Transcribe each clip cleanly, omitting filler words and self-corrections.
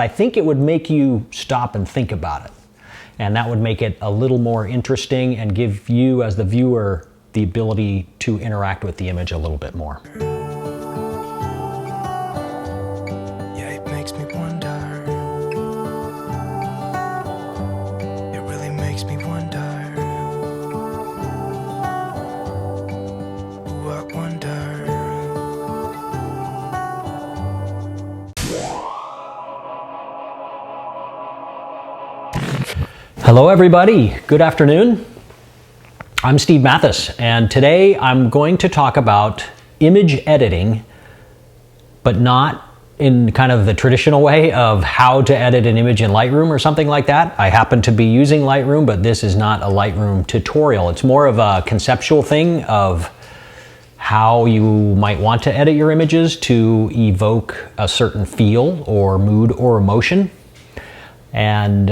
I think it would make you stop and think about it. And that would make it a little more interesting and give you, as the viewer, the ability to interact with the image a little bit more. Yeah, it makes me wonder. It really makes me wonder. Ooh, I wonder. Hello everybody, good afternoon. I'm Steve Mathis, and today I'm going to talk about image editing, but not in kind of the traditional way of how to edit an image in Lightroom or something like that. I happen to be using Lightroom, but this is not a Lightroom tutorial. It's more of a conceptual thing of how you might want to edit your images to evoke a certain feel or mood or emotion. And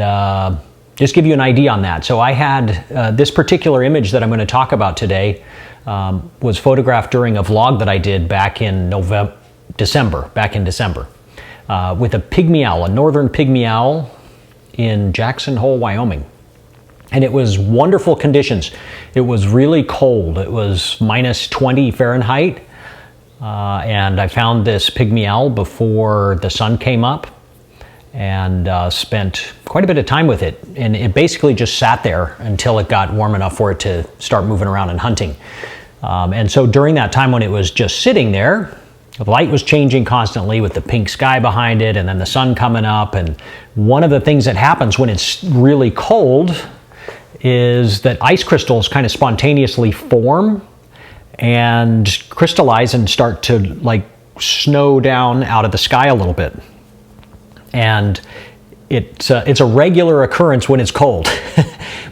just give you an idea on that. So I had this particular image that I'm going to talk about today was photographed during a vlog that I did back in December, with a pygmy owl, a northern pygmy owl in Jackson Hole, Wyoming. And it was wonderful conditions. It was really cold. It was minus 20 Fahrenheit. And I found this pygmy owl before the sun came up, and spent quite a bit of time with it. And it basically just sat there until it got warm enough for it to start moving around and hunting. And so during that time when it was just sitting there, the light was changing constantly with the pink sky behind it and then the sun coming up. And one of the things that happens when it's really cold is that ice crystals kind of spontaneously form and crystallize and start to like snow down out of the sky a little bit. And it's a regular occurrence when it's cold,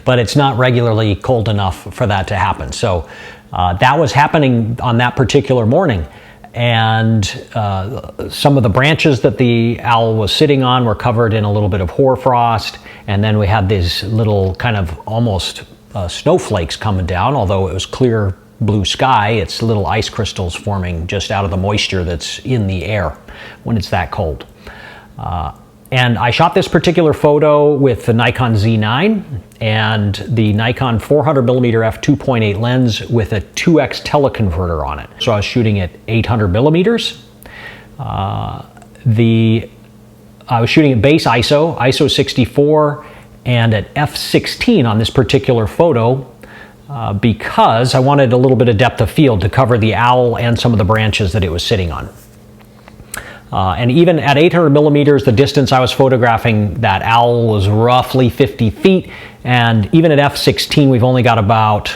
but it's not regularly cold enough for that to happen. So that was happening on that particular morning. And some of the branches that the owl was sitting on were covered in a little bit of hoarfrost. And then we had these little kind of almost snowflakes coming down, although it was clear blue sky. It's little ice crystals forming just out of the moisture that's in the air when it's that cold. And I shot this particular photo with the Nikon Z9 and the Nikon 400mm f2.8 lens with a 2x teleconverter on it. So I was shooting at 800mm. I was shooting at base ISO 64, and at f16 on this particular photo because I wanted a little bit of depth of field to cover the owl and some of the branches that it was sitting on. And even at 800mm, the distance I was photographing that owl was roughly 50 feet. And even at f16, we've only got about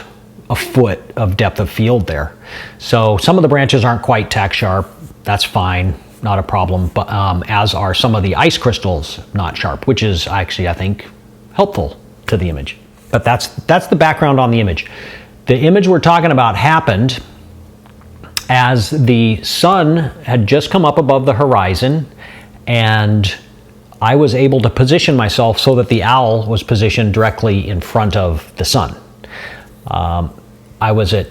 a foot of depth of field there. So some of the branches aren't quite tack sharp. That's fine, not a problem. But as are some of the ice crystals not sharp, which is actually, I think, helpful to the image. But that's the background on the image. The image we're talking about happened as the sun had just come up above the horizon, and I was able to position myself so that the owl was positioned directly in front of the sun. I was at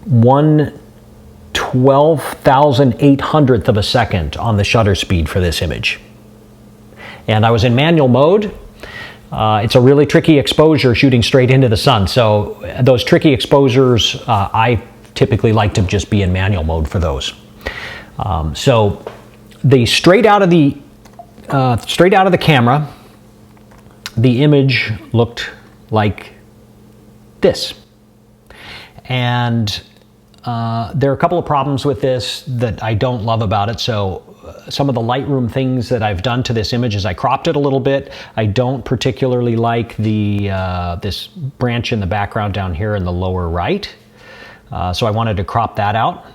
1/12,800th of a second on the shutter speed for this image. And I was in manual mode. It's a really tricky exposure shooting straight into the sun. So those tricky exposures, I typically like to just be in manual mode for those. So the straight out of the camera, the image looked like this. And there are a couple of problems with this that I don't love about it. So some of the Lightroom things that I've done to this image is I cropped it a little bit. I don't particularly like the this branch in the background down here in the lower right. So I wanted to crop that out.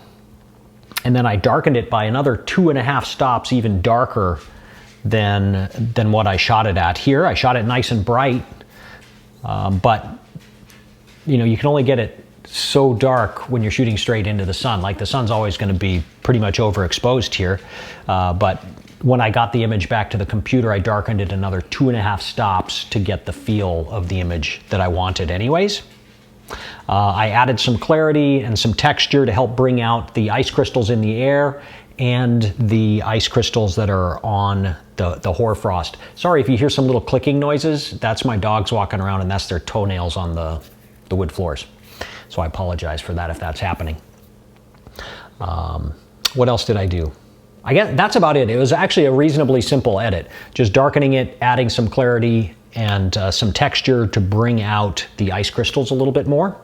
And then I darkened it by another 2.5 stops, even darker than what I shot it at here. I shot it nice and bright, but you know, you can only get it so dark when you're shooting straight into the sun. Like the sun's always going to be pretty much overexposed here. But when I got the image back to the computer, I darkened it another 2.5 stops to get the feel of the image that I wanted anyways. I added some clarity and some texture to help bring out the ice crystals in the air and the ice crystals that are on the hoarfrost. Sorry if you hear some little clicking noises. That's my dogs walking around, and that's their toenails on the wood floors. So I apologize for that if that's happening. What else did I do? I guess that's about it. It was actually a reasonably simple edit. Just darkening it, adding some clarity and some texture to bring out the ice crystals a little bit more.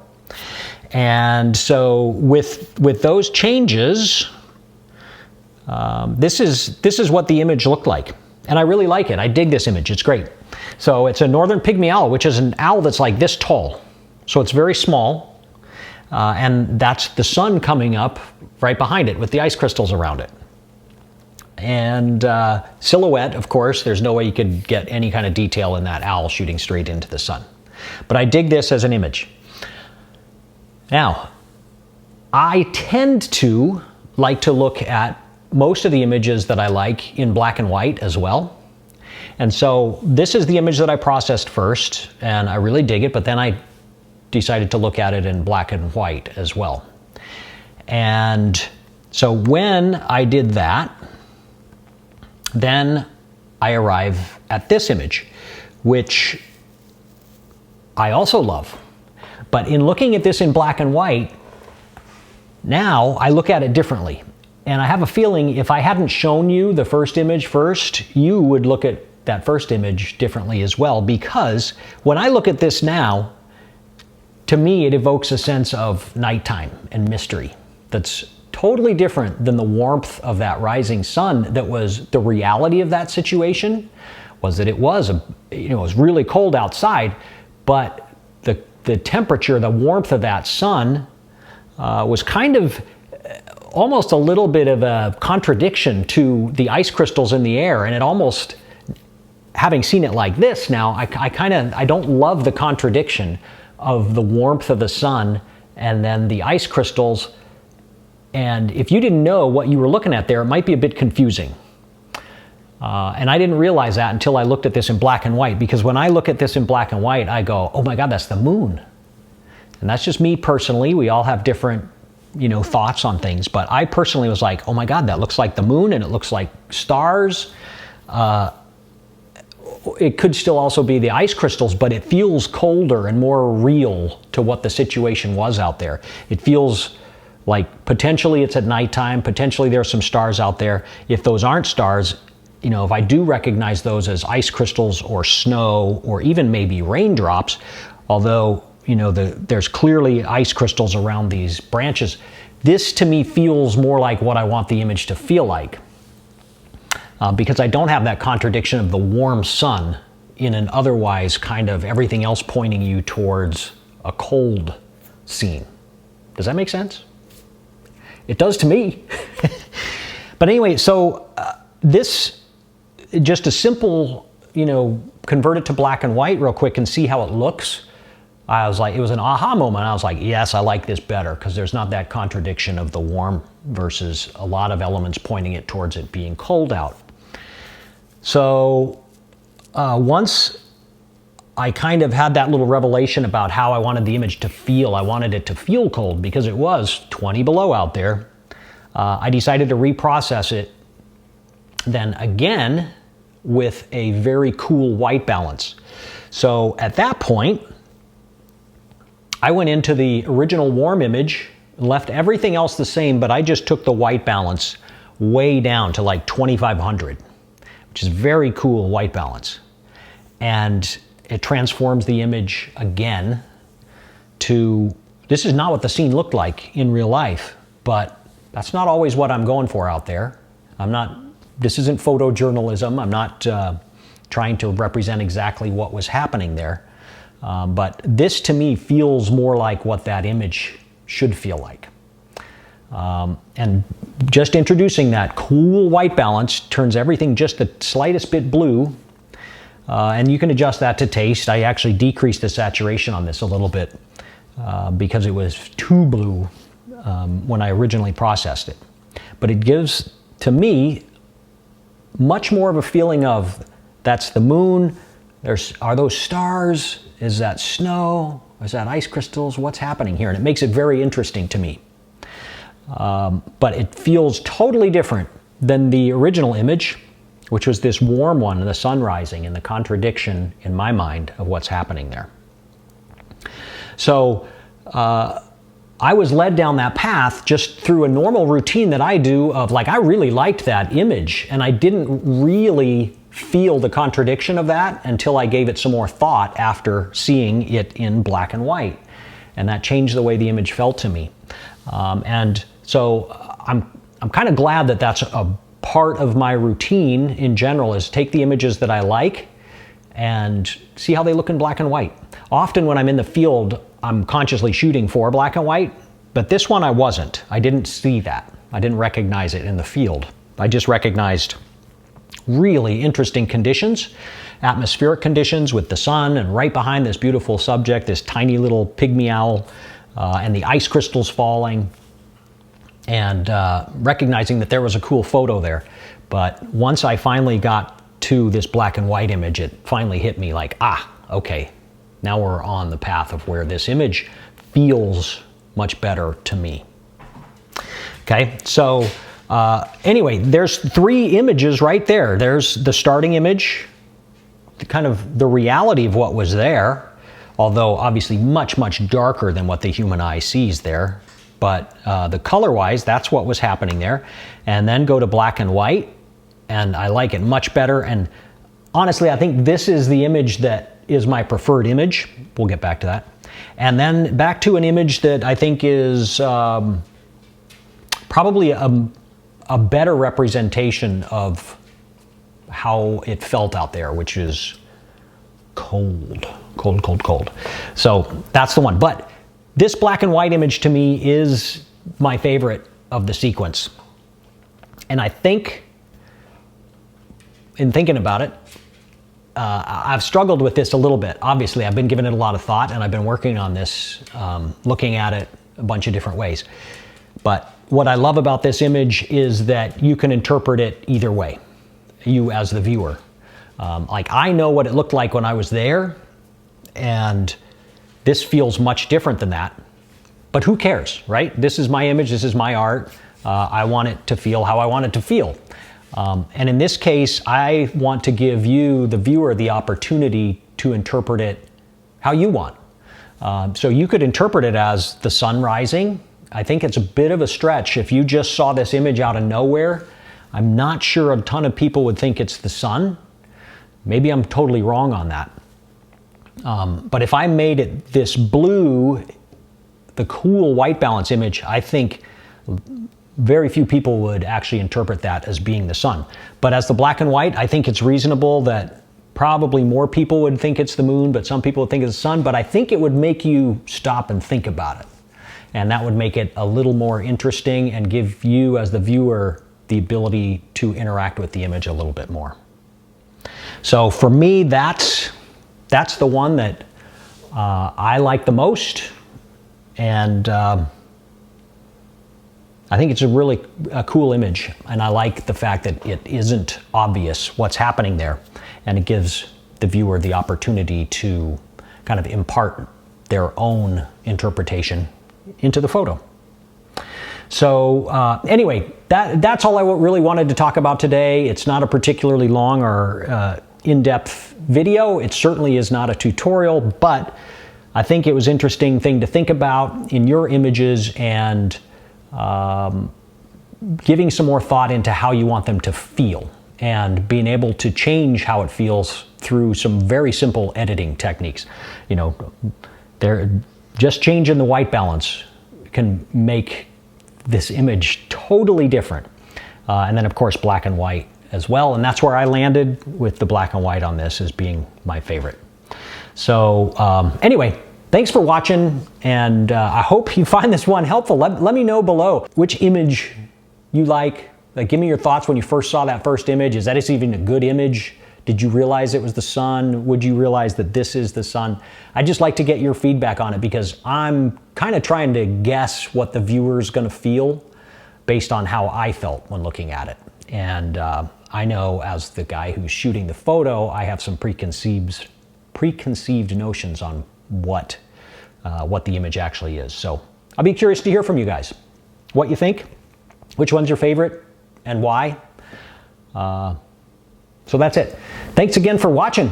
And so with those changes, this is what the image looked like. And I really like it. I dig this image. It's great. So it's a northern pygmy owl, which is an owl that's like this tall. So it's very small. And that's the sun coming up right behind it with the ice crystals around it. And silhouette, of course, there's no way you could get any kind of detail in that owl shooting straight into the sun. But I dig this as an image. Now, I tend to like to look at most of the images that I like in black and white as well. And so this is the image that I processed first, and I really dig it, but then I decided to look at it in black and white as well. And so when I did that, then I arrive at this image, which I also love. But in looking at this in black and white, now I look at it differently. And I have a feeling if I hadn't shown you the first image first, you would look at that first image differently as well. Because when I look at this now, to me it evokes a sense of nighttime and mystery that's totally different than the warmth of that rising sun. That was the reality of that situation, was that it was it was really cold outside, but the temperature, the warmth of that sun was kind of almost a little bit of a contradiction to the ice crystals in the air. And it almost, having seen it like this now, I don't love the contradiction of the warmth of the sun and then the ice crystals. And if you didn't know what you were looking at there, it might be a bit confusing. And I didn't realize that until I looked at this in black and white, because when I look at this in black and white, I go, oh my God, that's the moon. And that's just me personally. We all have different, thoughts on things. But I personally was like, oh my God, that looks like the moon and it looks like stars. It could still also be the ice crystals, but it feels colder and more real to what the situation was out there. It feels like potentially it's at nighttime, potentially there's some stars out there. If those aren't stars, if I do recognize those as ice crystals or snow or even maybe raindrops, although, there's clearly ice crystals around these branches, this to me feels more like what I want the image to feel like. Because I don't have that contradiction of the warm sun in an otherwise kind of everything else pointing you towards a cold scene. Does that make sense? It does to me. But anyway, so this, just a simple, convert it to black and white real quick and see how it looks. I was like, it was an aha moment. I was like, yes, I like this better, because there's not that contradiction of the warm versus a lot of elements pointing it towards it being cold out. So once I kind of had that little revelation about how I wanted the image to feel, I wanted it to feel cold because it was 20 below out there. I decided to reprocess it then again with a very cool white balance. So at that point, I went into the original warm image, left everything else the same, but I just took the white balance way down to like 2500, which is very cool white balance. And it transforms the image again to, this is not what the scene looked like in real life, but that's not always what I'm going for out there. This isn't photojournalism. I'm not trying to represent exactly what was happening there. But this to me feels more like what that image should feel like. And just introducing that cool white balance turns everything just the slightest bit blue. And you can adjust that to taste. I actually decreased the saturation on this a little bit because it was too blue when I originally processed it. But it gives, to me, much more of a feeling of that's the moon. Are those stars? Is that snow? Is that ice crystals? What's happening here? And it makes it very interesting to me. but it feels totally different than the original image, which was this warm one, the sun rising, and the contradiction in my mind of what's happening there. So I was led down that path just through a normal routine that I do of like, I really liked that image, and I didn't really feel the contradiction of that until I gave it some more thought after seeing it in black and white. And that changed the way the image felt to me. And so I'm kind of glad that that's a part of my routine in general, is take the images that I like and see how they look in black and white. Often when I'm in the field, I'm consciously shooting for black and white, but this one I wasn't. I didn't see that. I didn't recognize it in the field. I just recognized really interesting conditions, atmospheric conditions with the sun, and right behind this beautiful subject, this tiny little pygmy owl, and the ice crystals falling, and recognizing that there was a cool photo there. But once I finally got to this black and white image, it finally hit me like, okay, now we're on the path of where this image feels much better to me. Okay, so anyway, there's 3 images right there. There's the starting image, kind of the reality of what was there, although obviously much, much darker than what the human eye sees there. But the color-wise, that's what was happening there. And then go to black and white, and I like it much better. And honestly, I think this is the image that is my preferred image. We'll get back to that. And then back to an image that I think is probably a better representation of how it felt out there, which is cold, cold, cold, cold. So that's the one. But this black and white image to me is my favorite of the sequence. And I think, in thinking about it, I've struggled with this a little bit. Obviously, I've been giving it a lot of thought, and I've been working on this, looking at it a bunch of different ways. But what I love about this image is that you can interpret it either way, you as the viewer. Like, I know what it looked like when I was there, and this feels much different than that. But who cares, right? This is my image, this is my art. I want it to feel how I want it to feel. And in this case, I want to give you, the viewer, the opportunity to interpret it how you want. So you could interpret it as the sun rising. I think it's a bit of a stretch. If you just saw this image out of nowhere, I'm not sure a ton of people would think it's the sun. Maybe I'm totally wrong on that. But if I made it this blue, the cool white balance image, I think very few people would actually interpret that as being the sun. But as the black and white, I think it's reasonable that probably more people would think it's the moon, but some people would think it's the sun. But I think it would make you stop and think about it. And that would make it a little more interesting and give you as the viewer the ability to interact with the image a little bit more. So for me, that's the one that I like the most. And I think it's a really cool image, and I like the fact that it isn't obvious what's happening there, and it gives the viewer the opportunity to kind of impart their own interpretation into the photo. So anyway, that's all I really wanted to talk about today. It's not a particularly long or in-depth video. It certainly is not a tutorial, but I think it was an interesting thing to think about in your images, and giving some more thought into how you want them to feel, and being able to change how it feels through some very simple editing techniques. You know, just changing the white balance can make this image totally different. And then of course black and white as well, and that's where I landed with the black and white on this as being my favorite. So anyway, thanks for watching, and I hope you find this one helpful. Let me know below which image you like. Like, give me your thoughts when you first saw that first image. Is that even a good image? Did you realize it was the sun? Would you realize that this is the sun? I'd just like to get your feedback on it, because I'm kind of trying to guess what the viewer's going to feel based on how I felt when looking at it. And I know, as the guy who's shooting the photo, I have some preconceived notions on what the image actually is. So I'll be curious to hear from you guys. what you think, which one's your favorite, and why. So that's it. Thanks again for watching.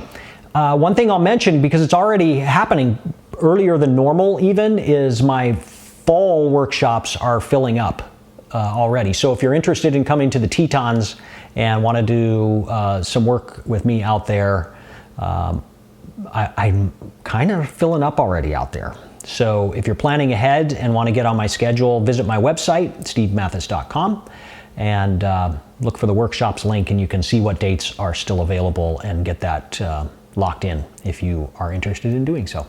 One thing I'll mention, because it's already happening earlier than normal even, is my fall workshops are filling up already. So if you're interested in coming to the Tetons and want to do some work with me out there, I'm kind of filling up already out there. So if you're planning ahead and want to get on my schedule, visit my website, stevemathis.com, and look for the workshops link, and you can see what dates are still available and get that locked in if you are interested in doing so.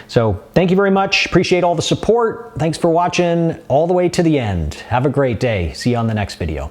So thank you very much. Appreciate all the support. Thanks for watching all the way to the end. Have a great day. See you on the next video.